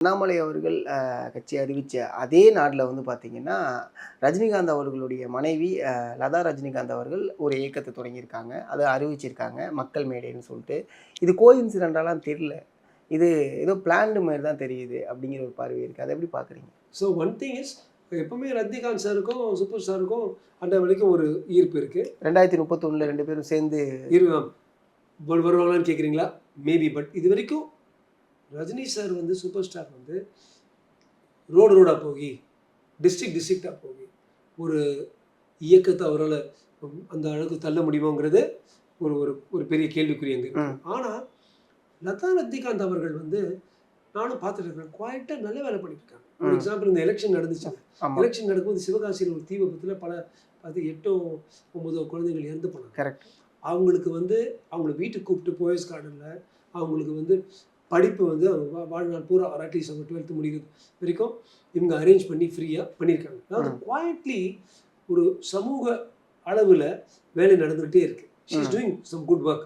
அண்ணாமலை அவர்கள் கட்சி அறிவித்த அதே நாட்டில் வந்து பார்த்தீங்கன்னா, ரஜினிகாந்த் அவர்களுடைய மனைவி லதா ரஜினிகாந்த் அவர்கள் ஒரு இயக்கத்தை தொடங்கியிருக்காங்க. அதை அறிவிச்சிருக்காங்க, மக்கள் மேடைன்னு சொல்லிட்டு. இது கோஇன்சிடென்டாலாம் தெரியல. இது ஏதோ பிளான்டு மாரி தான் தெரியுது அப்படிங்கிற ஒரு பார்வை இருக்குது. அதை எப்படி பார்க்குறீங்க? ஸோ ஒன் திங் இஸ், எப்பவுமே ரஜினிகாந்த் சாருக்கும் சூப்பர் ஸ்டாருக்கும் அண்ணாமலைக்கும் ஒரு ஈர்ப்பு இருக்குது. 2031 2 பேரும் சேர்ந்து வருவாங்களான்னு கேட்குறீங்களா? மேபி. பட் இது வரைக்கும் ரஜினி சார் வந்து சூப்பர் ஸ்டார் வந்து ரோடாக போகி டிஸ்ட்ரிக்டாக போகி ஒரு இயக்கத்தை அவரால் அந்த அளவுக்கு தள்ள முடியுமோங்கிறது ஒரு ஒரு ஒரு பெரிய கேள்விக்குறி அங்கே. ஆனால் லதா ரஜினிகாந்த் அவர்கள் வந்து நானும் பார்த்துட்டு இருக்கேன், குவாய்ட்டாக நல்ல வேலை பண்ணியிருக்காங்க. ஒரு எக்ஸாம்பிள், இந்த எலெக்ஷன் நடந்துச்சு. எலெக்ஷன் நடக்கும்போது சிவகாசியில் ஒரு தீ விபத்தில் பல 8 9 குழந்தைகள் இறந்து போனாங்க. கரெக்ட். அவங்களுக்கு வந்து அவங்கள வீட்டுக்கு கூப்பிட்டு போயஸ் கார்டனில் அவங்களுக்கு வந்து படிப்பு வந்து வாழ்நாள் பூரா அட்லீஸ்ட் அவங்க 12th முடிகிறது வரைக்கும் இவங்க அரேஞ்ச் பண்ணி ஃப்ரீயாக பண்ணியிருக்காங்க. அதாவது குவாய்ட்லி ஒரு சமூக அளவில் வேலை நடந்துகிட்டே இருக்குது. She is doing some good work.